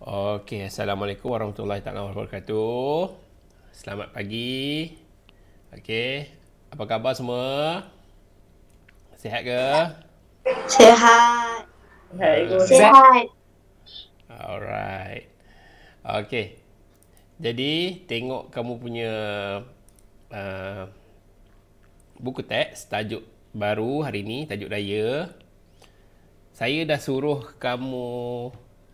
Okey, Assalamualaikum warahmatullahi taala wabarakatuh. Selamat pagi. Okey, apa khabar semua? Sihat ke? Sehat. Waalaikumsalam. Sehat. Alright. Okey. Jadi, tengok kamu punya uh, buku teks tajuk baru hari ni, tajuk daya. Saya dah suruh kamu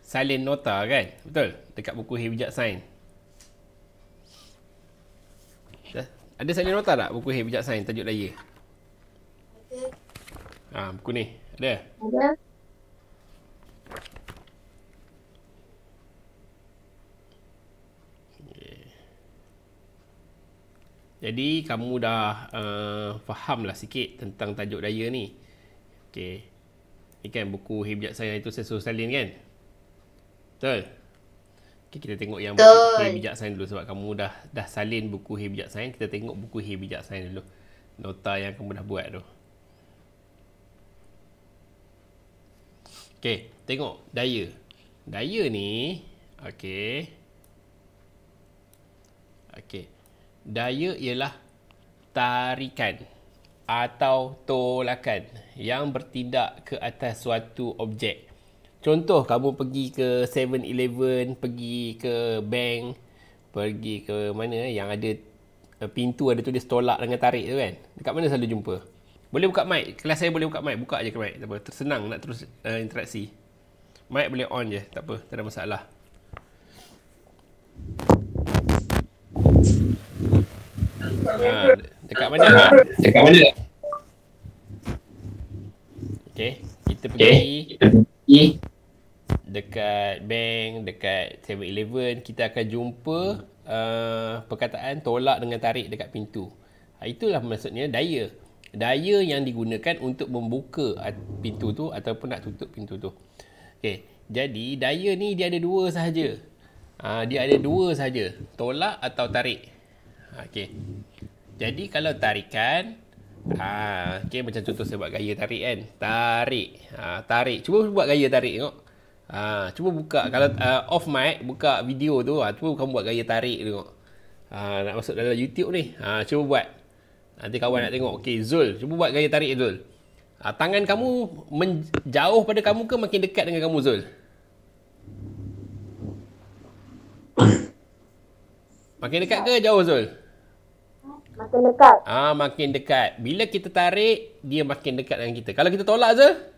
salin nota kan? Betul? Dekat buku Hibjat Sains. Ada salin nota tak buku Hibjat Sains tajuk daya? Buku ni. Ada? Ada. Jadi kamu dah faham lah sikit tentang tajuk daya ni. Okey. Ni kan buku Hibjat Sains itu saya suruh salin kan? Betul? Okay, kita tengok yang buku Hibjat Sains dulu sebab kamu dah salin buku Hibjat Sains. Kita tengok buku Hibjat Sains dulu. Nota yang kamu dah buat tu. Okey, tengok daya. Daya ni, okey. Okey. Daya ialah tarikan atau tolakan yang bertindak ke atas suatu objek. Contoh, kamu pergi ke 7-Eleven, pergi ke bank, pergi ke mana yang ada pintu ada tulis tolak dengan tarik tu kan. Dekat mana selalu jumpa? Boleh buka mic. Kelas saya boleh buka mic. Buka je ke mic. Tak apa. Tersenang nak terus interaksi. Mic boleh on je. Tak apa. Tak ada masalah. Dekat mana? Dekat mana? Okey. Kita pergi dekat bank, dekat 7-Eleven. Kita akan jumpa perkataan tolak dengan tarik dekat pintu. Itulah maksudnya daya. Daya yang digunakan untuk membuka pintu tu ataupun nak tutup pintu tu. Okey. Jadi daya ni dia ada dua sahaja. Dia ada dua sahaja. Tolak atau tarik. Okey. Jadi kalau tarikan, okey, macam contoh saya buat gaya tarik kan. Tarik. Tarik. Cuba buat gaya tarik tengok. Cuba buka. Kalau off mic, buka video tu. Cuba kamu buat gaya tarik tengok. Nak masuk dalam YouTube ni. Cuba buat. Nanti kawan nak tengok. Okey, Zul. Cuba buat gaya tarik Zul. Tangan kamu menjauh pada kamu ke makin dekat dengan kamu Zul? Makin dekat ke jauh Zul? Makin dekat. Makin dekat. Bila kita tarik, dia makin dekat dengan kita. Kalau kita tolak Zul?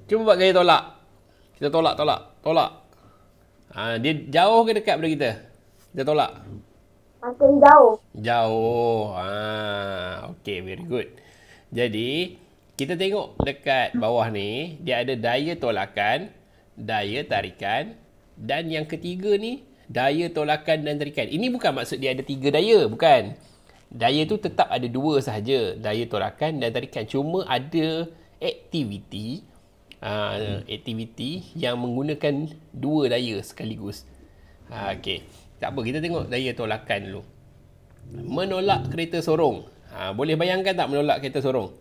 Cuba buat gaya tolak. Kita tolak. Dia jauh ke dekat pada kita? Kita tolak. Makin jauh. Jauh. Okay, very good. Jadi, kita tengok dekat bawah ni, dia ada daya tolakan, daya tarikan, dan yang ketiga ni, daya tolakan dan tarikan. Ini bukan maksud dia ada 3 daya, bukan. Daya tu tetap ada 2 sahaja, daya tolakan dan tarikan. Cuma ada aktiviti yang menggunakan 2 daya sekaligus. Okey. Tak apa, kita tengok daya tolakan dulu. Menolak kereta sorong. Boleh bayangkan tak menolak kereta sorong?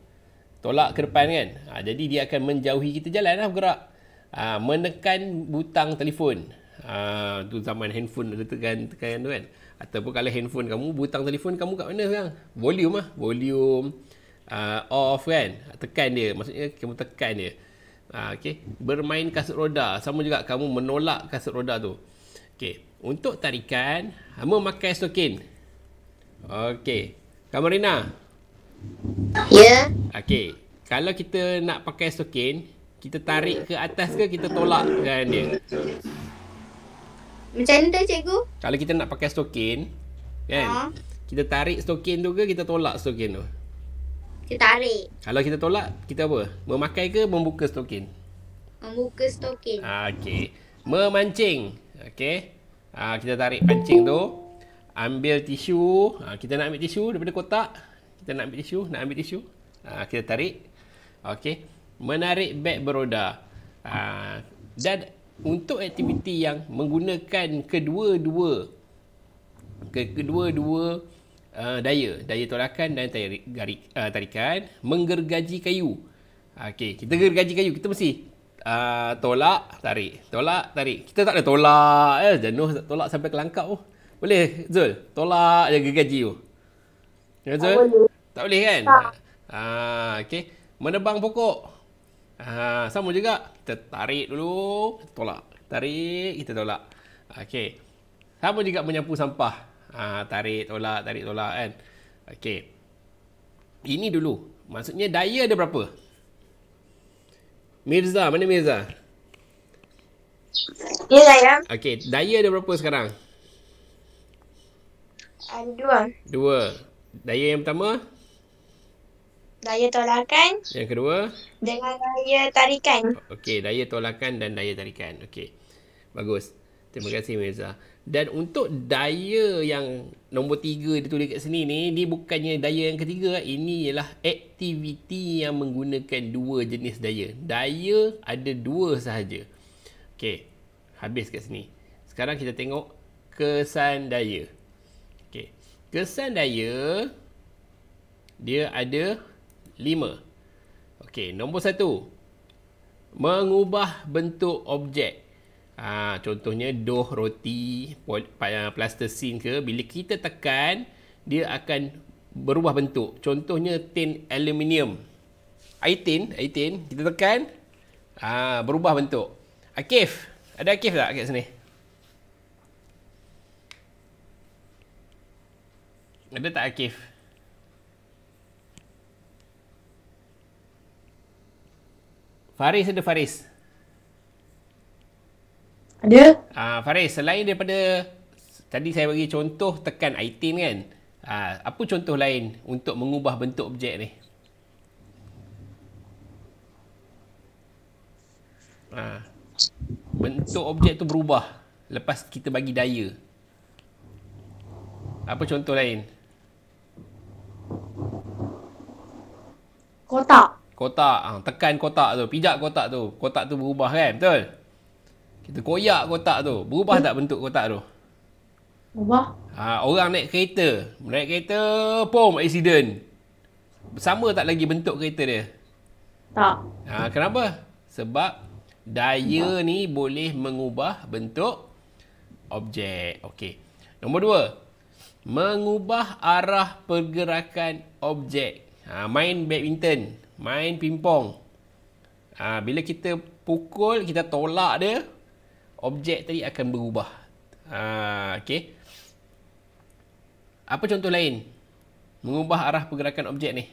Tolak ke depan kan? Jadi dia akan menjauhi kita jalan lah bergerak. Menekan butang telefon. Tu zaman handphone ada tekan tu kan. Ataupun kalau handphone kamu, butang telefon kamu kat mana sekarang? Volume lah. Volume off kan. Tekan dia. Maksudnya kamu tekan dia. Okay. Bermain kasut roda. Sama juga kamu menolak kasut roda tu. Okay. Untuk tarikan, memakai stokin. Okay. Kamu Rina? Ya. Okay. Kalau kita nak pakai stokin, kita tarik ke atas ke kita tolak kan dia? Macam mana cikgu? Kalau kita nak pakai stokin, kan? Kita tarik stokin tu ke kita tolak stokin tu? Kita tarik. Kalau kita tolak, kita apa? Memakai ke membuka stokin? Membuka stokin. Okey. Memancing. Okey. Kita tarik pancing tu. Ambil tisu. Kita nak ambil tisu daripada kotak. Kita nak ambil tisu. Kita tarik. Okey. Menarik beg beroda. Dan untuk aktiviti yang menggunakan kedua-dua daya tolakan dan tarikan, menggergaji kayu. Okey, kita gergaji kayu, kita mesti tolak, tarik. Tolak, tarik. Kita tak ada tolak. Jenuh tolak sampai ke langkap tu. Boleh, Zul? Tolak je gergaji tu. Ya, Zul? Tak boleh kan? Okey. Menebang pokok. Sama juga. Kita tarik dulu, tolak. Tarik, kita tolak. Okey. Sama juga menyapu sampah. Tarik, tolak kan. Okey. Ini dulu. Maksudnya daya ada berapa? Mirza, mana Mirza? Ya saya. Okey, daya ada berapa sekarang? Ada 2. 2. Daya yang pertama? Daya tolakan Yang kedua? dengan daya tarikan. Okey, daya tolakan dan daya tarikan. Okey. Bagus. Terima kasih Mirza. Dan untuk daya yang nombor 3 ditulis kat sini ni, ni bukannya daya yang ketiga. Ini ialah aktiviti yang menggunakan 2 jenis daya. Daya ada 2 sahaja. Okey. Habis kat sini. Sekarang kita tengok kesan daya. Okey. Kesan daya dia ada 5. Okey, nombor 1. Mengubah bentuk objek. Contohnya dough roti, plastisin ke, bila kita tekan dia akan berubah bentuk. Contohnya tin aluminium. Air tin kita tekan berubah bentuk. Akif, ada Akif tak kat sini? Ada tak Akif? Faris ada Faris? Ada. Faris, selain daripada tadi saya bagi contoh tekan air tin kan, apa contoh lain untuk mengubah bentuk objek ni? Bentuk objek tu berubah lepas kita bagi daya. Apa contoh lain? Kotak. Kotak. Tekan kotak tu, pijak kotak tu berubah kan, betul? Kita koyak kotak tu, berubah tak bentuk kotak tu? Ubah. Orang naik kereta, pom, accident. Sama tak lagi bentuk kereta dia? Tak. Kenapa? Sebab daya ni boleh mengubah bentuk objek. Okey. Nombor 2. Mengubah arah pergerakan objek. Main badminton, main pingpong. Bila kita pukul, kita tolak dia, objek tadi akan berubah. Okey. Apa contoh lain mengubah arah pergerakan objek ni?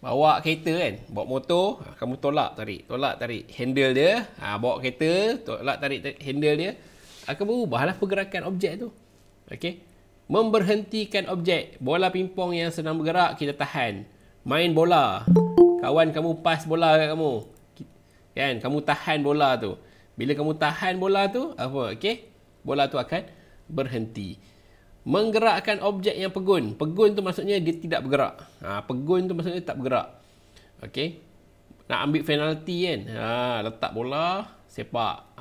Bawa kereta kan, bawa motor, kamu tolak tarik handle dia, bawa kereta, tolak tarik handle dia, akan berubahlah pergerakan objek tu. Okey. Memberhentikan objek, bola pingpong yang sedang bergerak kita tahan. Main bola, kawan kamu pas bola kat kamu, kan, kamu tahan bola tu. Bila kamu tahan bola tu, apa? Okey, bola tu akan berhenti. Menggerakkan objek yang pegun. Pegun tu maksudnya dia tidak bergerak. Pegun tu maksudnya tak bergerak. Okey. Nak ambil penalti kan. Letak bola, sepak.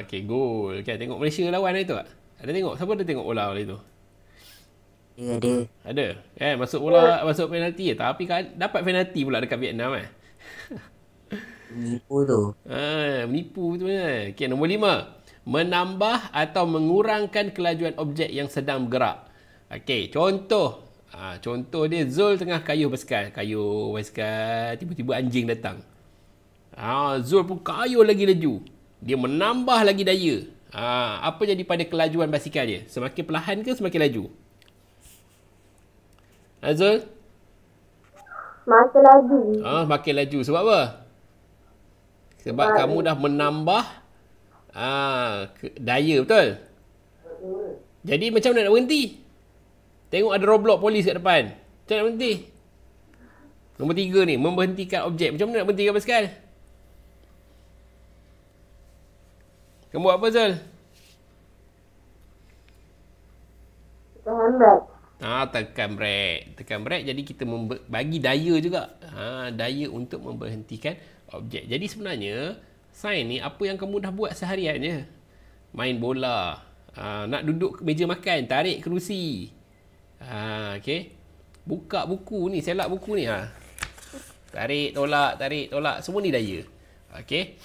Okey, gol. Kan, tengok Malaysia lawan hari tu tak? Ada tengok? Siapa ada tengok bola hari tu? Ada. Ada. Masuk bola, masuk penalti je. Tapi dapat penalti pula dekat Vietnam Menipu tu. Menipu tu kan. Okey, nombor 5. Menambah atau mengurangkan kelajuan objek yang sedang bergerak. Okey, contoh. Contoh dia, Zul tengah kayuh basikal. Tiba-tiba anjing datang. Zul pun kayuh lagi laju. Dia menambah lagi daya. Apa jadi pada kelajuan basikal dia? Semakin perlahan ke semakin laju? Zul? Makin laju. Makin laju. Sebab apa? Sebab kamu dah menambah daya, betul? Jadi macam mana nak berhenti? Tengok ada roadblock polis kat depan. Macam mana nak berhenti? Nombor 3 ni, memberhentikan objek. Macam mana nak berhentikan basikal? Kamu buat apa, Zul? Tekan brek. Tekan brek. Tekan brek, jadi kita bagi daya juga. Daya untuk memberhentikan objek. Jadi sebenarnya, sains ni apa yang kamu dah buat seharian je. Main bola. Nak duduk meja makan, tarik kerusi. Okey. Buka buku ni, selak buku ni. Tarik, tolak. Semua ni daya. Okey.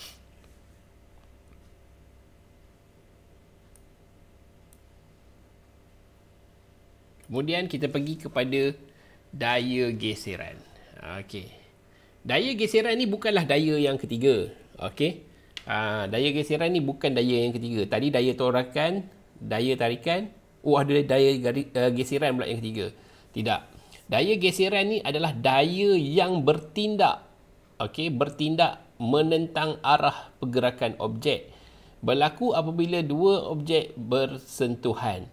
Kemudian kita pergi kepada daya geseran. Okey. Daya geseran ni bukanlah daya yang ketiga. Okey. Daya geseran ni bukan daya yang ketiga. Tadi daya tolakan, daya tarikan. Oh, ada daya geseran pula yang ketiga. Tidak. Daya geseran ni adalah daya yang bertindak. Okey, bertindak menentang arah pergerakan objek. Berlaku apabila dua objek bersentuhan.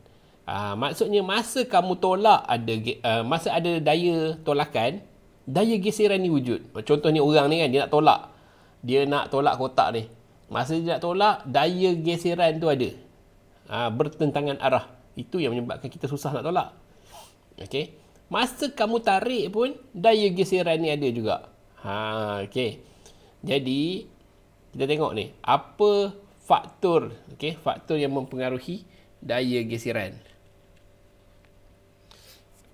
Maksudnya masa kamu tolak masa ada daya tolakan, daya geseran ni wujud. Contohnya orang ni kan, dia nak tolak. Dia nak tolak kotak ni. Masa dia nak tolak, daya geseran tu ada. Bertentangan arah. Itu yang menyebabkan kita susah nak tolak. Okey. Masa kamu tarik pun, daya geseran ni ada juga. Okey. Jadi, kita tengok ni. Apa faktor, okey, faktor yang mempengaruhi daya geseran.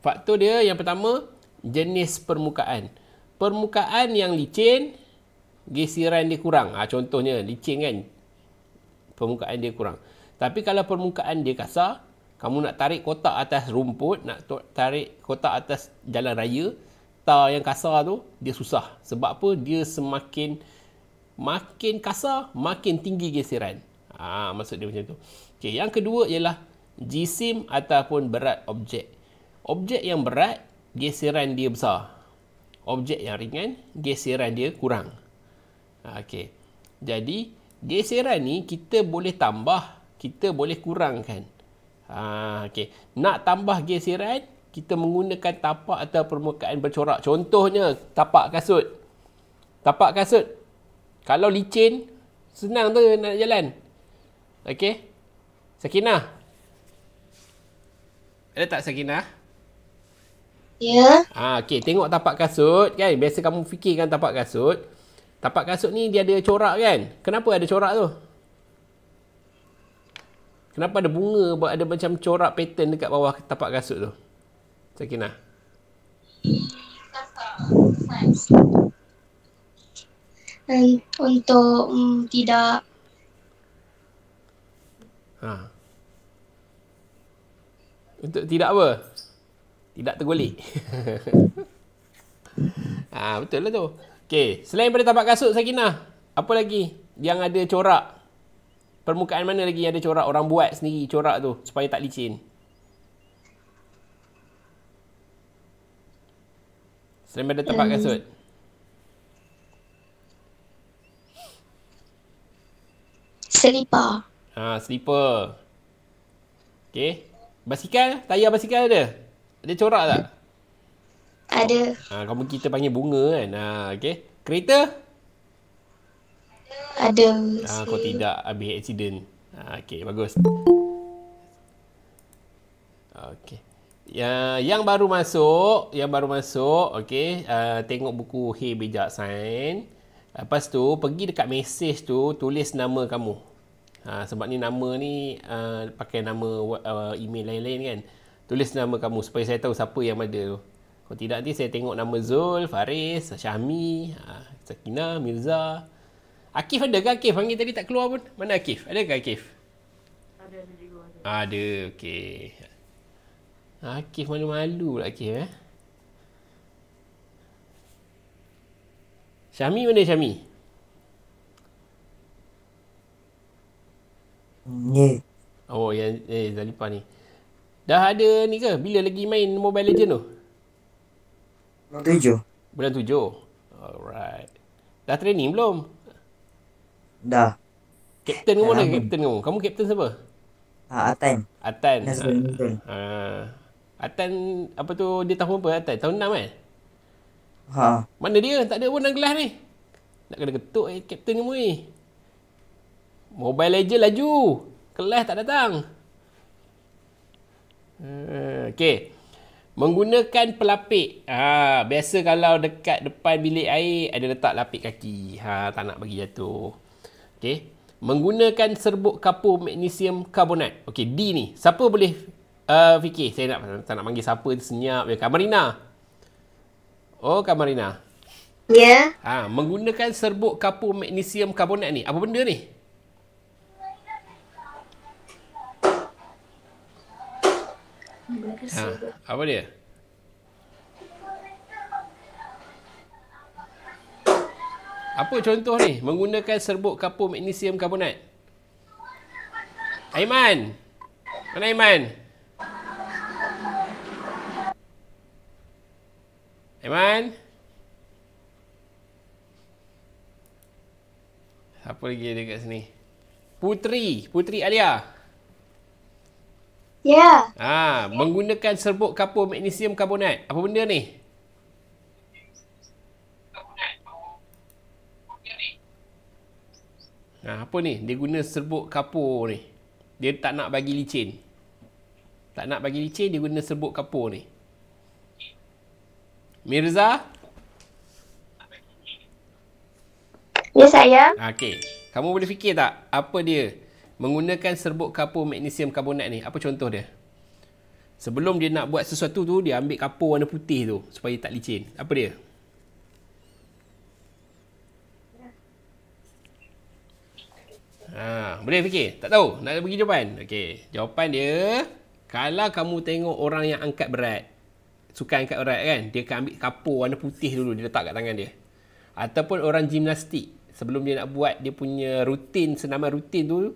Faktor dia yang pertama, jenis permukaan. Permukaan yang licin, geseran dia kurang. Contohnya, licin kan, permukaan dia kurang. Tapi kalau permukaan dia kasar, kamu nak tarik kotak atas rumput, nak tarik kotak atas jalan raya, tar yang kasar tu, dia susah. Sebab apa? Dia makin kasar, makin tinggi geseran. Maksud dia macam tu. Okay, yang kedua ialah jisim ataupun berat objek. Objek yang berat, geseran dia besar. Objek yang ringan, geseran dia kurang. Okey. Jadi, geseran ni kita boleh tambah, kita boleh kurangkan. Okey. Nak tambah geseran, kita menggunakan tapak atau permukaan bercorak. Contohnya, tapak kasut. Tapak kasut. Kalau licin, senang tu nak jalan. Okey. Sakinah. Ada tak Sakinah? Ya. Okey, tengok tapak kasut kan. Biasa kamu fikirkan tapak kasut. Tapak kasut ni dia ada corak kan? Kenapa ada corak tu? Kenapa ada bunga, ada macam corak pattern dekat bawah tapak kasut tu? Sakinah. Untuk tidak Untuk tidak apa? Tidak tergolek. Betul lah tu. Okey, selain daripada tapak kasut Sakinah, apa lagi yang ada corak? Permukaan mana lagi yang ada corak? Orang buat sendiri corak tu supaya tak licin. Selain daripada tapak kasut. selipar. Slipper. Okey. Basikal, tayar basikal ada? Ada corak tak? Ada. Kamu kita panggil bunga kan. Okey. Kereta? Ada. Kau tidak habis accident. Okey, bagus. Okey. Yang baru masuk, okey, tengok buku Hey Bijak Sains. Lepas tu pergi dekat mesej tu, tulis nama kamu. Sebab ni nama ni pakai nama email lain-lain kan. Tulis nama kamu supaya saya tahu siapa yang ada tu. Kalau tidak nanti saya tengok nama Zul, Faris, Syahmi, Sakinah, Mirza. Akif ada ke Akif? Panggil tadi tak keluar pun. Mana Akif? Ada ke Akif? Ada, okey. Akif malu-malu lah Akif Syahmi mana Syahmi? Ya. Oh, yang Zalipah ni. Dah ada ni ke? Bila lagi main Mobile Legend tu? Bulan 7. Alright. Dah training belum? Dah. Kapten kamu mana kapten kamu? Kamu kapten siapa? Atan. Atan. Nasruddin. Atan apa tu, dia tahun apa Atan? Tahun 6 kan? Mana dia? Tak ada pun dalam kelas ni. Nak kena ketuk kapten kamu ni. Mobile Legend laju. Kelas tak datang. Okey. Menggunakan pelapik. Biasa kalau dekat depan bilik air ada letak lapik kaki. Tak nak bagi jatuh. Okey. Menggunakan serbuk kapur magnesium karbonat. Okey, D ni. Siapa boleh fikir? Saya tak nak panggil siapa, senyap je. Kamarina. Oh, Kamarina. Ya. Menggunakan serbuk kapur magnesium karbonat ni. Apa benda ni? Apa dia? Apa contoh ni? Menggunakan serbuk kapur magnesium karbonat. Aiman. Mana Aiman? Aiman? Siapa lagi ada kat sini? Putri Alia. Ya. Menggunakan serbuk kapur magnesium karbonat. Apa benda ni? Apa ni? Dia guna serbuk kapur ni. Dia tak nak bagi licin. Tak nak bagi licin, dia guna serbuk kapur ni. Mirza? Ya, saya. Okey. Kamu boleh fikir tak apa dia? Menggunakan serbuk kapur magnesium karbonat ni. Apa contoh dia? Sebelum dia nak buat sesuatu tu, dia ambil kapur warna putih tu supaya tak licin. Apa dia? Boleh fikir? Tak tahu? Nak bagi jawapan? Okey. Jawapan dia, kalau kamu tengok orang yang angkat berat, suka angkat berat kan, dia akan ambil kapur warna putih dulu, dia letak kat tangan dia. Ataupun orang gimnastik, sebelum dia nak buat dia punya rutin, senaman rutin tu,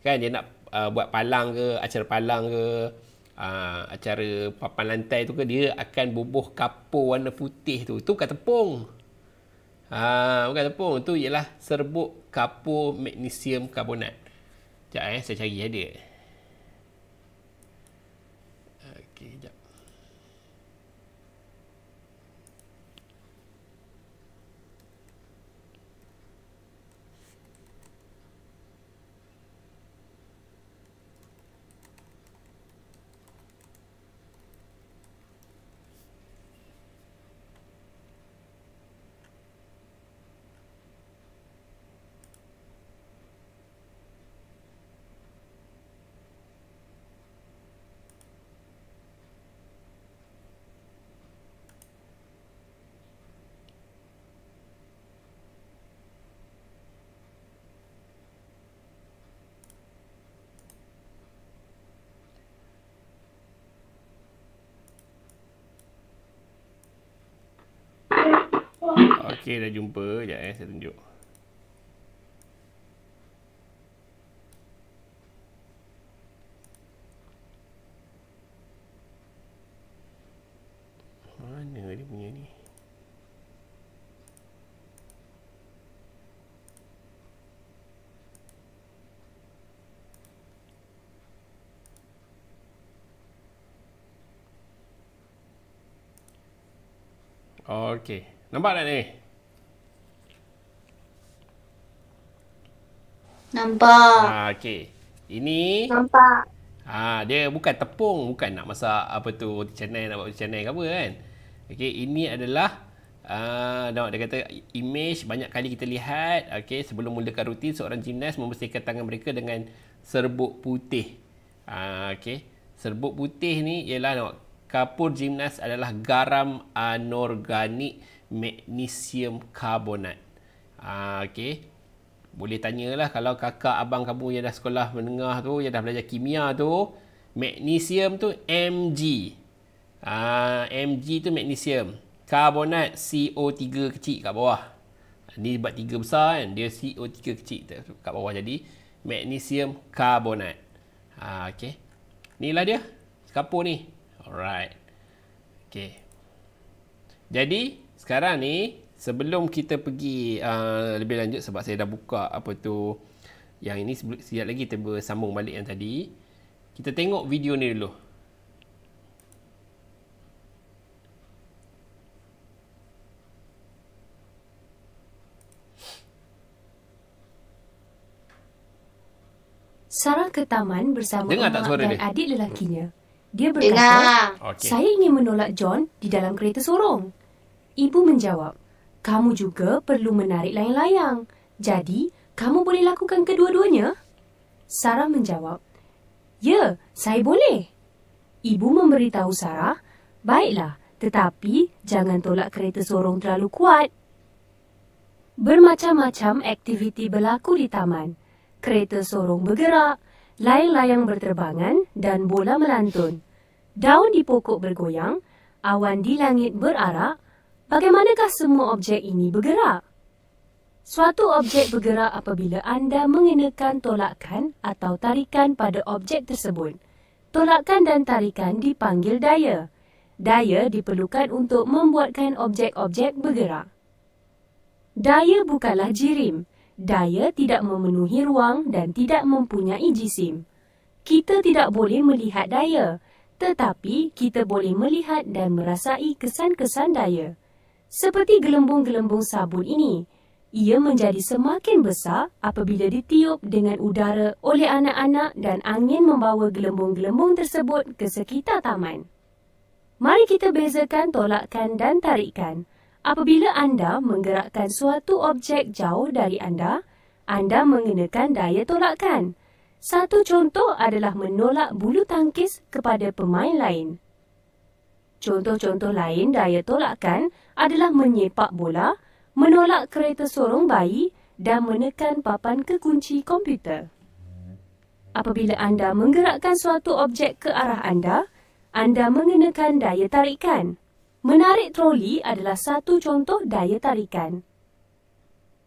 kan, dia nak buat palang ke, acara palang ke, acara papan lantai tu ke, dia akan bubuh kapur warna putih tu. Tu bukan tepung. Bukan tepung. Tu ialah serbuk kapur magnesium karbonat. Sekejap saya cari ada. Okey, sekejap. Okey, dah jumpa. Sekejap saya tunjuk. Mana dia punya ni? Okey. Nampak tak ni? Nampak. Okey. Ini Nampak. dia bukan tepung, bukan nak masak apa tu roti canai, nak buat roti canai ke apa kan. Okey, ini adalah dia kata image banyak kali kita lihat. Okey, sebelum mulakan rutin, seorang gimnas membersihkan tangan mereka dengan serbuk putih. Okey, serbuk putih ni ialah kapur gimnas adalah garam anorganik magnesium karbonat. Okey. Boleh tanyalah kalau kakak abang kamu yang dah sekolah menengah tu, yang dah belajar kimia tu, magnesium tu Mg. Mg tu magnesium. Karbonat CO3 kecil kat bawah. Ni buat 3 besar kan, dia CO3 kecil kat bawah, jadi magnesium karbonat. Okey. Inilah dia kapur ni. Alright. Okey. Jadi sekarang ni, sebelum kita pergi lebih lanjut, sebab saya dah buka apa tu yang ini, sekejap lagi kita bersambung balik yang tadi. Kita tengok video ni dulu. Sarah ke taman bersama Dengar tak emak suara dan dia? adik lelakinya. Dia berkata, Dengar. Okey. saya ingin menolak John di dalam kereta sorong. Ibu menjawab, kamu juga perlu menarik layang-layang. Jadi, kamu boleh lakukan kedua-duanya? Sarah menjawab, ya, saya boleh. Ibu memberitahu Sarah, baiklah, tetapi jangan tolak kereta sorong terlalu kuat. Bermacam-macam aktiviti berlaku di taman. Kereta sorong bergerak, layang-layang berterbangan dan bola melantun. Daun di pokok bergoyang, awan di langit berarak. Bagaimanakah semua objek ini bergerak? Suatu objek bergerak apabila anda mengenakan tolakan atau tarikan pada objek tersebut. Tolakan dan tarikan dipanggil daya. Daya diperlukan untuk membuatkan objek-objek bergerak. Daya bukanlah jirim. Daya tidak memenuhi ruang dan tidak mempunyai jisim. Kita tidak boleh melihat daya, tetapi kita boleh melihat dan merasai kesan-kesan daya. Seperti gelembung-gelembung sabun ini. Ia menjadi semakin besar apabila ditiup dengan udara oleh anak-anak dan angin membawa gelembung-gelembung tersebut ke sekitar taman. Mari kita bezakan tolakan dan tarikan. Apabila anda menggerakkan suatu objek jauh dari anda mengenakan daya tolakan. Satu contoh adalah menolak bulu tangkis kepada pemain lain. Contoh-contoh lain daya tolakan adalah menyepak bola, menolak kereta sorong bayi dan menekan papan kekunci komputer. Apabila anda menggerakkan suatu objek ke arah anda mengenakan daya tarikan. Menarik troli adalah satu contoh daya tarikan.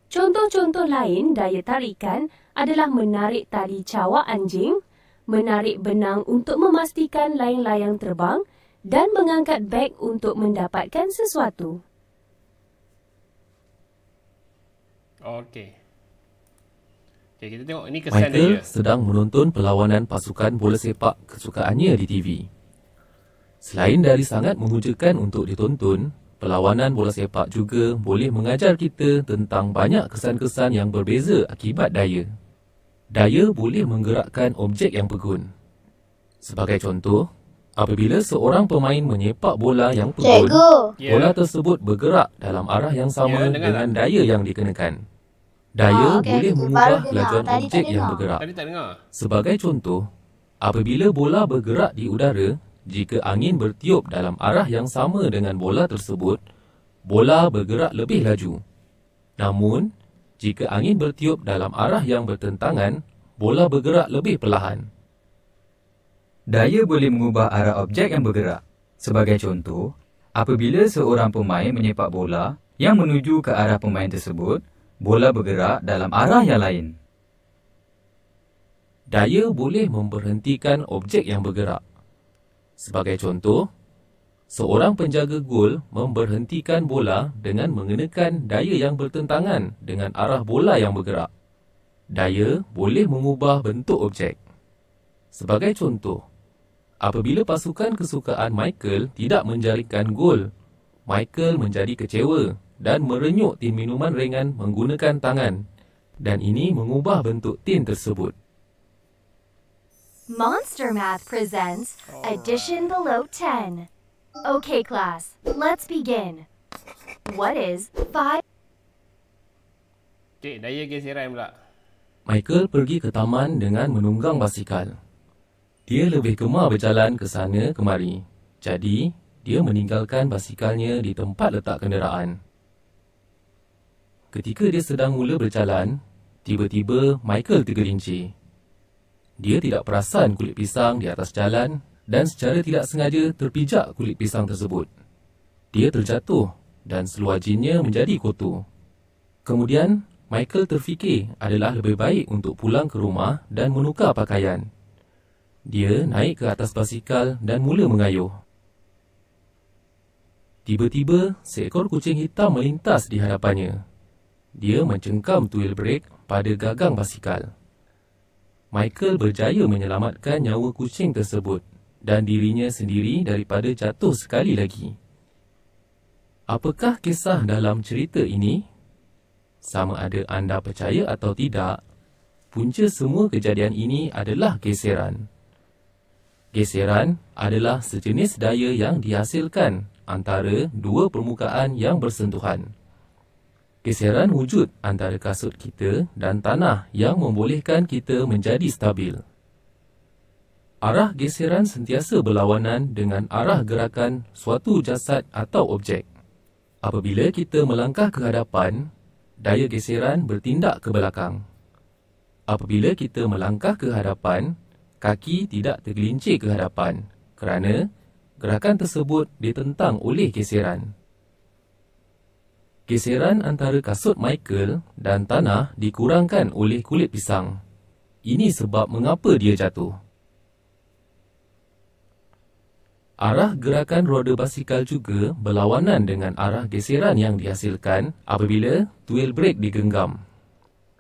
Contoh-contoh lain daya tarikan adalah menarik tali cawak anjing, menarik benang untuk memastikan layang-layang terbang dan mengangkat beg untuk mendapatkan sesuatu. Okey. Okey, kita tengok ini kesan Michael dia. sedang menonton perlawanan pasukan bola sepak kesukaannya di TV. Selain dari sangat memujakan untuk ditonton, perlawanan bola sepak juga boleh mengajar kita tentang banyak kesan-kesan yang berbeza akibat daya. Daya boleh menggerakkan objek yang pegun. Sebagai contoh, apabila seorang pemain menyepak bola yang pegun, Cikgu. bola tersebut bergerak dalam arah yang sama Ya, dengar dengan daya yang dikenakan. Daya Ah, okey, boleh baru mengubah dengar. lajuan Tadi tak objek yang dengar. bergerak. Tadi tak dengar. Sebagai contoh, apabila bola bergerak di udara, jika angin bertiup dalam arah yang sama dengan bola tersebut, bola bergerak lebih laju. Namun, jika angin bertiup dalam arah yang bertentangan, bola bergerak lebih perlahan. Daya boleh mengubah arah objek yang bergerak. Sebagai contoh, apabila seorang pemain menyepak bola yang menuju ke arah pemain tersebut, bola bergerak dalam arah yang lain. Daya boleh memberhentikan objek yang bergerak. Sebagai contoh, seorang penjaga gol memberhentikan bola dengan mengenakan daya yang bertentangan dengan arah bola yang bergerak. Daya boleh mengubah bentuk objek. Sebagai contoh, apabila pasukan kesukaan Michael tidak menjaringkan gol, Michael menjadi kecewa dan merenyuk tin minuman ringan menggunakan tangan, dan ini mengubah bentuk tin tersebut. Monster Math presents Addition Below 10. Okay, class, let's begin. What is 5? Okey, daya geseran pula. Michael pergi ke taman dengan menunggang basikal. Dia lebih gemar berjalan ke sana kemari. Jadi, dia meninggalkan basikalnya di tempat letak kenderaan. Ketika dia sedang mula berjalan, tiba-tiba Michael tergelincir. Dia tidak perasan kulit pisang di atas jalan dan secara tidak sengaja terpijak kulit pisang tersebut. Dia terjatuh dan seluar jinnya menjadi kotor. Kemudian, Michael terfikir adalah lebih baik untuk pulang ke rumah dan menukar pakaian. Dia naik ke atas basikal dan mula mengayuh. Tiba-tiba, seekor kucing hitam melintas di hadapannya. Dia mencengkam tuil brek pada gagang basikal. Michael berjaya menyelamatkan nyawa kucing tersebut dan dirinya sendiri daripada jatuh sekali lagi. Apakah kisah dalam cerita ini? Sama ada anda percaya atau tidak, punca semua kejadian ini adalah geseran. Geseran adalah sejenis daya yang dihasilkan antara dua permukaan yang bersentuhan. Geseran wujud antara kasut kita dan tanah yang membolehkan kita menjadi stabil. Arah geseran sentiasa berlawanan dengan arah gerakan suatu jasad atau objek. Apabila kita melangkah ke hadapan, daya geseran bertindak ke belakang. Apabila kita melangkah ke hadapan, kaki tidak tergelincir ke hadapan kerana gerakan tersebut ditentang oleh geseran. Geseran antara kasut Michael dan tanah dikurangkan oleh kulit pisang. Ini sebab mengapa dia jatuh. Arah gerakan roda basikal juga berlawanan dengan arah geseran yang dihasilkan apabila tuil brek digenggam.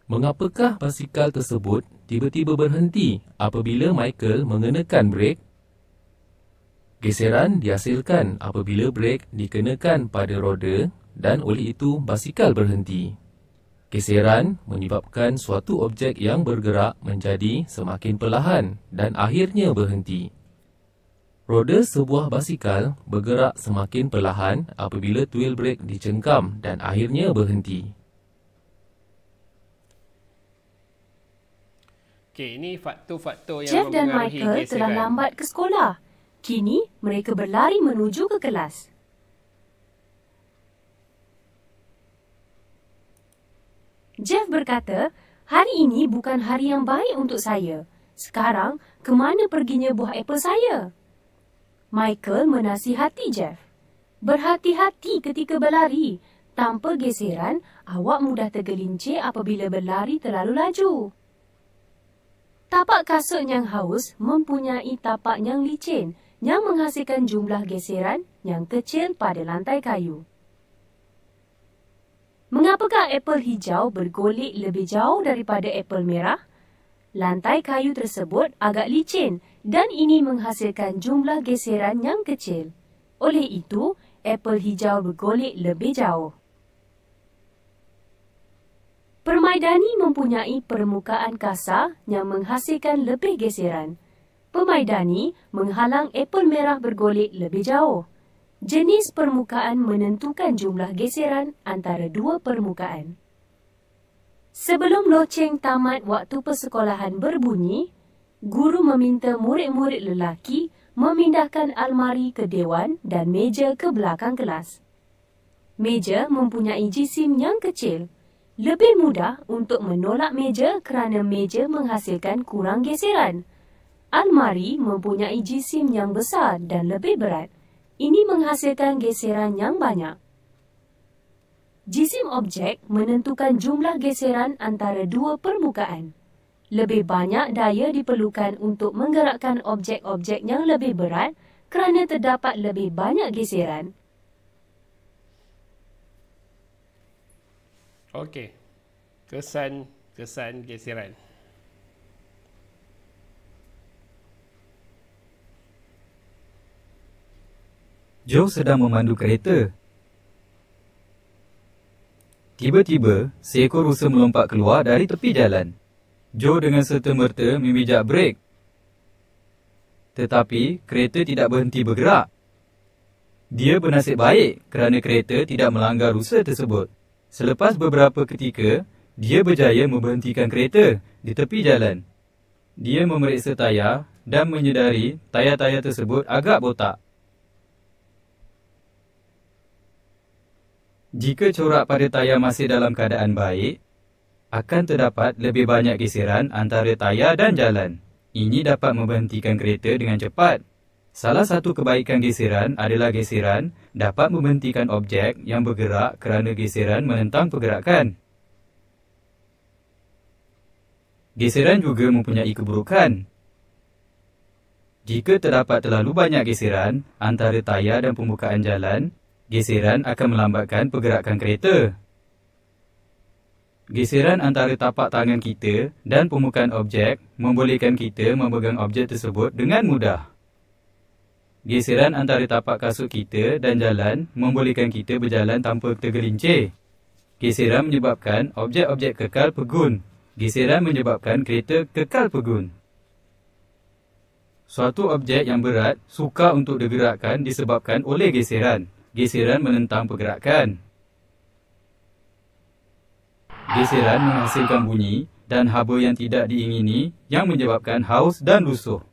Mengapakah basikal tersebut tiba-tiba berhenti apabila Michael mengenakan brek? Geseran dihasilkan apabila brek dikenakan pada roda dan oleh itu basikal berhenti. Geseran menyebabkan suatu objek yang bergerak menjadi semakin perlahan dan akhirnya berhenti. Roda sebuah basikal bergerak semakin perlahan apabila tuil brek dicengkam dan akhirnya berhenti. Okey, ini faktor-faktor yang Jeff dan mempengaruhi Michael geseran. telah lambat ke sekolah. Kini, mereka berlari menuju ke kelas. Jeff berkata, hari ini bukan hari yang baik untuk saya. Sekarang, ke mana perginya buah apel saya? Michael menasihati Jeff. Berhati-hati ketika berlari. Tanpa geseran, awak mudah tergelincir apabila berlari terlalu laju. Tapak kasut yang haus mempunyai tapak yang licin yang menghasilkan jumlah geseran yang kecil pada lantai kayu. Mengapakah apel hijau bergolek lebih jauh daripada apel merah? Lantai kayu tersebut agak licin dan ini menghasilkan jumlah geseran yang kecil. Oleh itu, apel hijau bergolek lebih jauh. Permaidani mempunyai permukaan kasar yang menghasilkan lebih geseran. Permaidani menghalang apel merah bergolek lebih jauh. Jenis permukaan menentukan jumlah geseran antara dua permukaan. Sebelum loceng tamat waktu persekolahan berbunyi, guru meminta murid-murid lelaki memindahkan almari ke dewan dan meja ke belakang kelas. Meja mempunyai jisim yang kecil. Lebih mudah untuk menolak meja kerana meja menghasilkan kurang geseran. Almari mempunyai jisim yang besar dan lebih berat. Ini menghasilkan geseran yang banyak. Jisim objek menentukan jumlah geseran antara dua permukaan. Lebih banyak daya diperlukan untuk menggerakkan objek-objek yang lebih berat kerana terdapat lebih banyak geseran. Okey. Kesan geseran. Joe sedang memandu kereta. Tiba-tiba, seekor rusa melompat keluar dari tepi jalan. Joe dengan serta-merta memijak brek. Tetapi, kereta tidak berhenti bergerak. Dia bernasib baik kerana kereta tidak melanggar rusa tersebut. Selepas beberapa ketika, dia berjaya memberhentikan kereta di tepi jalan. Dia memeriksa tayar dan menyedari tayar-tayar tersebut agak botak. Jika corak pada tayar masih dalam keadaan baik, akan terdapat lebih banyak geseran antara tayar dan jalan. Ini dapat memberhentikan kereta dengan cepat. Salah satu kebaikan geseran adalah geseran dapat memberhentikan objek yang bergerak kerana geseran menentang pergerakan. Geseran juga mempunyai keburukan. Jika terdapat terlalu banyak geseran antara tayar dan pembukaan jalan, geseran akan melambatkan pergerakan kereta. Geseran antara tapak tangan kita dan permukaan objek membolehkan kita memegang objek tersebut dengan mudah. Geseran antara tapak kasut kita dan jalan membolehkan kita berjalan tanpa tergelincir. Geseran menyebabkan objek-objek kekal pegun. Geseran menyebabkan kereta kekal pegun. Suatu objek yang berat sukar untuk digerakkan disebabkan oleh geseran. Geseran menentang pergerakan. Geseran menghasilkan bunyi dan haba yang tidak diingini yang menyebabkan haus dan lusuh.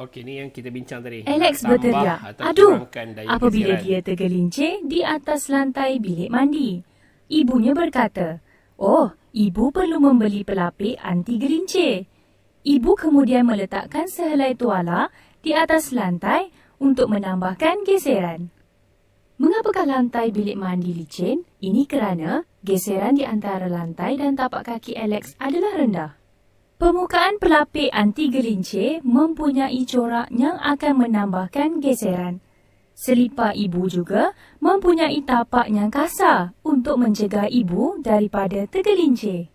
Okey, ni yang kita bincang tadi. Alex Nak tambah berteriak, atau "Aduh!" kurangkan daya apabila geseran. dia tergelincir di atas lantai bilik mandi. Ibunya berkata, "Oh, ibu perlu membeli pelapik anti gelincir." Ibu kemudian meletakkan sehelai tuala di atas lantai untuk menambahkan geseran. Mengapakah lantai bilik mandi licin? Ini kerana geseran di antara lantai dan tapak kaki Alex adalah rendah. Permukaan pelapik anti gelincir mempunyai corak yang akan menambahkan geseran. Selipar ibu juga mempunyai tapak yang kasar untuk mencegah ibu daripada tergelincir.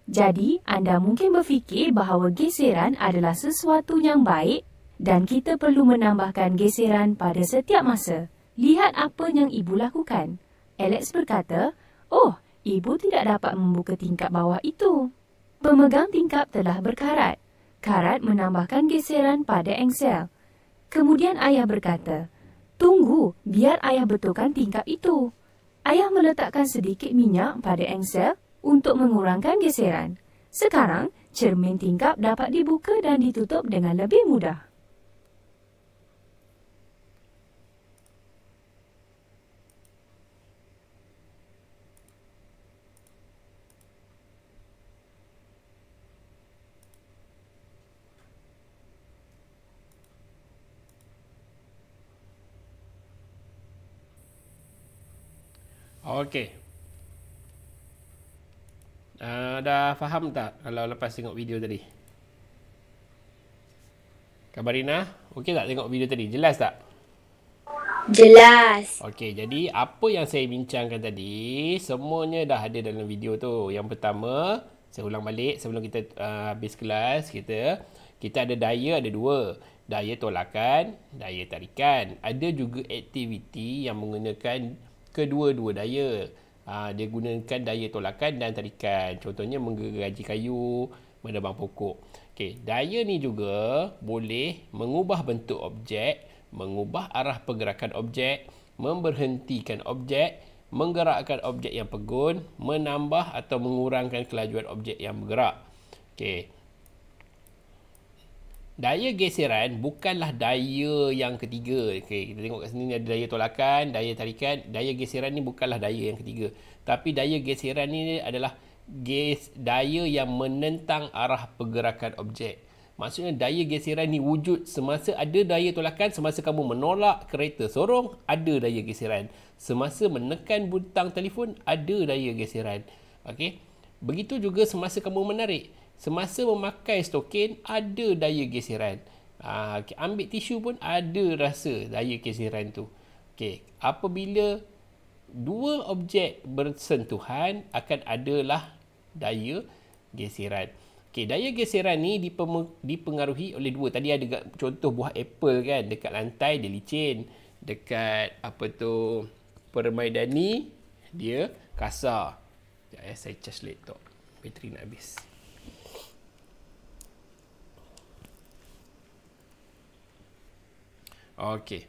Jadi, anda mungkin berfikir bahawa geseran adalah sesuatu yang baik dan kita perlu menambahkan geseran pada setiap masa. Lihat apa yang ibu lakukan. Alex berkata, "Oh, ibu tidak dapat membuka tingkap bawah itu." Pemegang tingkap telah berkarat. Karat menambahkan geseran pada engsel. Kemudian ayah berkata, "Tunggu, biar ayah betulkan tingkap itu." Ayah meletakkan sedikit minyak pada engsel untuk mengurangkan geseran. Sekarang, cermin tingkap dapat dibuka dan ditutup dengan lebih mudah. Okey. Dah faham tak kalau lepas tengok video tadi? Kabarina, okey tak tengok video tadi? Jelas tak? Jelas. Okey, jadi apa yang saya bincangkan tadi, semuanya dah ada dalam video tu. Yang pertama, saya ulang balik sebelum kita habis kelas, kita ada daya, ada dua. Daya tolakan, daya tarikan. Ada juga aktiviti yang menggunakan kedua-dua daya. Dia gunakan daya tolakan dan tarikan. Contohnya menggergaji kayu, menebang pokok. Okey, daya ni juga boleh mengubah bentuk objek, mengubah arah pergerakan objek, memberhentikan objek, menggerakkan objek yang pegun, menambah atau mengurangkan kelajuan objek yang bergerak. Okey. Daya geseran bukanlah daya yang ketiga. Okey, kita tengok kat sini ni ada daya tolakan, daya tarikan. Daya geseran ni bukanlah daya yang ketiga. Tapi daya geseran ni adalah daya yang menentang arah pergerakan objek. Maksudnya daya geseran ni wujud semasa ada daya tolakan, semasa kamu menolak kereta sorong, ada daya geseran. Semasa menekan butang telefon, ada daya geseran. Okey. Begitu juga semasa kamu menarik. Semasa memakai stokin, ada daya geseran. Ambil tisu pun ada rasa daya geseran tu. Okey, apabila dua objek bersentuhan, akan adalah daya geseran. Okey, daya geseran ni dipengaruhi oleh dua. Tadi ada contoh buah apple kan, dekat lantai dia licin. Dekat permaidani dia kasar. Sekejap saya charge laptop. Bateri nak habis. Okey.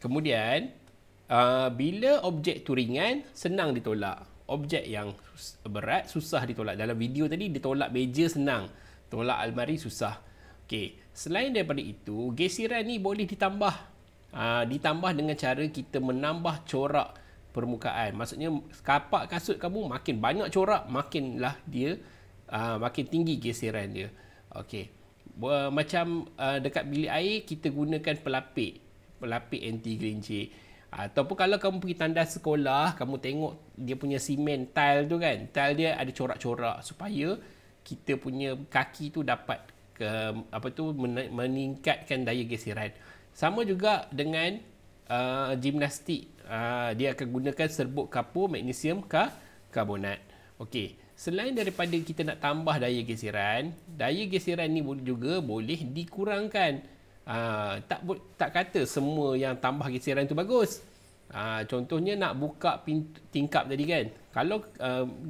Kemudian, bila objek tu ringan, senang ditolak. Objek yang berat, susah ditolak. Dalam video tadi, ditolak meja senang. Tolak almari susah. Okey. Selain daripada itu, geseran ni boleh ditambah. Ditambah dengan cara kita menambah corak permukaan. Maksudnya, kapak kasut kamu makin banyak corak, makinlah dia makin tinggi geseran dia. Okey. Macam dekat bilik air, kita gunakan pelapik anti gelincir. Ataupun kalau kamu pergi tandas sekolah, kamu tengok dia punya simen tile tu kan, tile dia ada corak-corak supaya kita punya kaki tu dapat meningkatkan daya geseran. Sama juga dengan gimnastik, dia akan gunakan serbuk kapur magnesium karbonat. Okey. Selain daripada kita nak tambah daya geseran ni juga boleh dikurangkan. Tak kata semua yang tambah geseran tu bagus. Contohnya nak buka pintu tingkap tadi kan. Kalau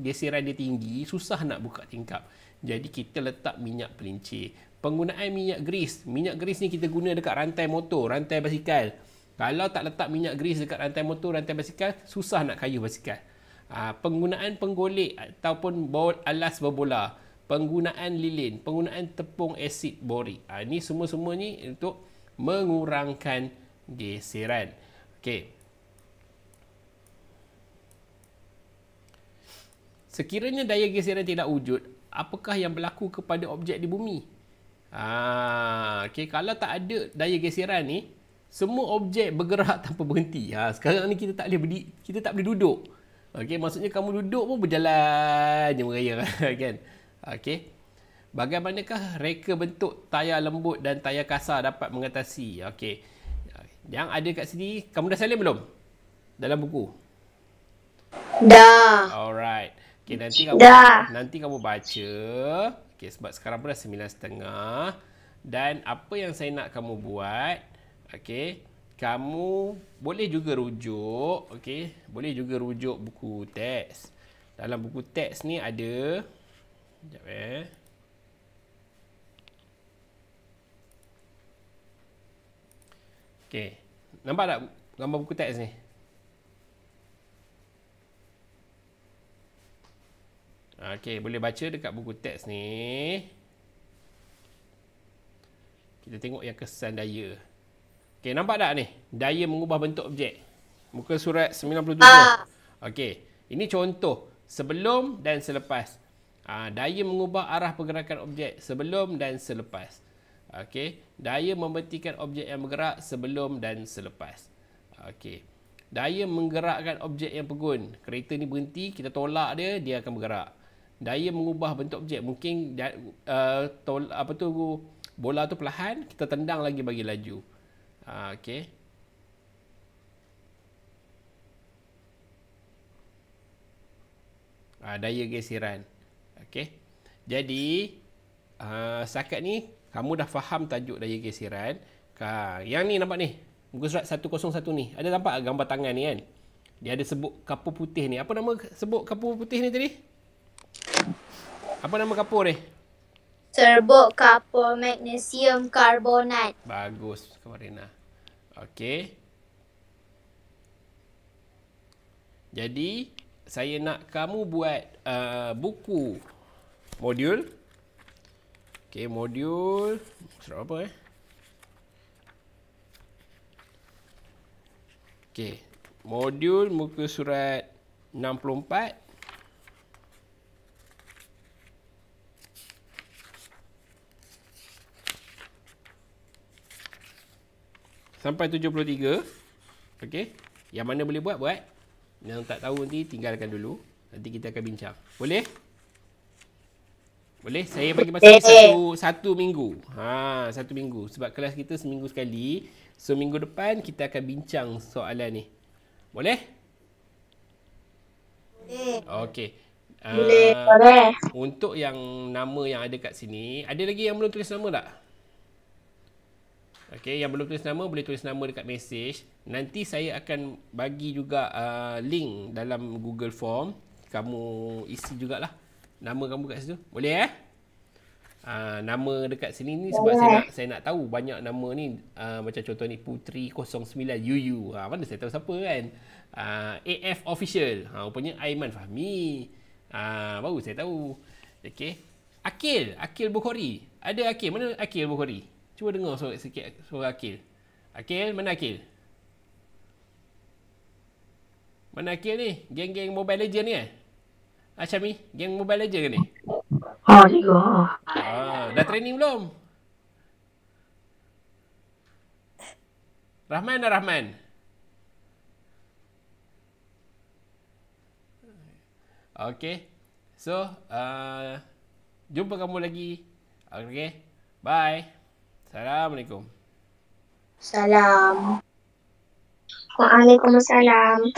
geseran dia tinggi, susah nak buka tingkap. Jadi kita letak minyak pelincir. Penggunaan minyak grease. Minyak grease ni kita guna dekat rantai motor, rantai basikal. Kalau tak letak minyak grease dekat rantai motor, rantai basikal, susah nak kayuh basikal. Penggunaan penggolek ataupun alas berbola. penggunaan lilin, penggunaan tepung asid borik. Ini semua-semua ni untuk mengurangkan geseran. Okey. Sekiranya daya geseran tidak wujud, apakah yang berlaku kepada objek di bumi? Okay. Kalau tak ada daya geseran ni, semua objek bergerak tanpa berhenti. Sekarang ni kita tak boleh duduk. Okay. Maksudnya kamu duduk pun berjalan je meraya. Kan? Okay. Bagaimanakah reka bentuk tayar lembut dan tayar kasar dapat mengatasi? Okay. Yang ada kat sini, kamu dah salin belum? Dalam buku? Dah. Alright. Okay, nanti kamu baca. Okay, sebab sekarang pun dah 9.30. Dan apa yang saya nak kamu buat, okay, kamu boleh juga rujuk, okay, boleh juga rujuk buku teks. Dalam buku teks ni ada, sekejap Okay, nampak tak gambar buku teks ni? Okey, boleh baca dekat buku teks ni. Kita tengok yang kesan daya. Okey, nampak tak ni? Daya mengubah bentuk objek. Muka surat 97. Okey, ini contoh sebelum dan selepas. Daya mengubah arah pergerakan objek sebelum dan selepas. Okey, daya membentikan objek yang bergerak sebelum dan selepas. Okey. Daya menggerakkan objek yang pegun. Kereta ni berhenti, kita tolak dia, dia akan bergerak. Daya mengubah bentuk objek. Mungkin bola tu perlahan, kita tendang lagi bagi laju. Okey. Daya geseran. Okey. Jadi setakat ni kamu dah faham tajuk daya geseran. Yang ni nampak ni, muka surat 101 ni. Ada nampak gambar tangan ni kan? Dia ada sebut kapur putih ni. Apa nama sebut kapur putih ni tadi? Apa nama kapur ni? Serbuk kapur magnesium karbonat. Bagus, Kamarina. Okey. Jadi, saya nak kamu buat buku modul. Okey, modul. Surat apa Okey. Modul muka surat 64. Sampai 73. Okey. Yang mana boleh buat, buat. Yang tak tahu nanti tinggalkan dulu. Nanti kita akan bincang. Boleh? Boleh? Saya bagi masa satu minggu. Satu minggu. Sebab kelas kita seminggu sekali. So, minggu depan kita akan bincang soalan ni. Boleh? Boleh. Okey. Boleh. Untuk yang nama yang ada kat sini, ada lagi yang belum tulis nama tak? Okey, yang belum tulis nama boleh tulis nama dekat mesej. Nanti saya akan bagi juga link dalam Google Form. Kamu isi jugalah nama kamu kat situ. Boleh nama dekat sini ni sebab saya nak tahu banyak nama ni. Macam contoh ni Putri 09 UU. Mana saya tahu siapa kan? AF Official. Rupanya Aiman Fahmi. Baru saya tahu. Okey. Akil Bukhari. Ada Akil. Mana Akil Bukhari? Cuba dengar sikit suara Akil. Akil, mana Akil? Mana Akil ni? Geng-geng Mobile Legend ni Syami, geng Mobile Legend ke ni? Cikgu. Dah training belum? Rahman. Okay. So, jumpa kamu lagi. Okay. Bye. Assalamualaikum. Salam. Waalaikumsalam.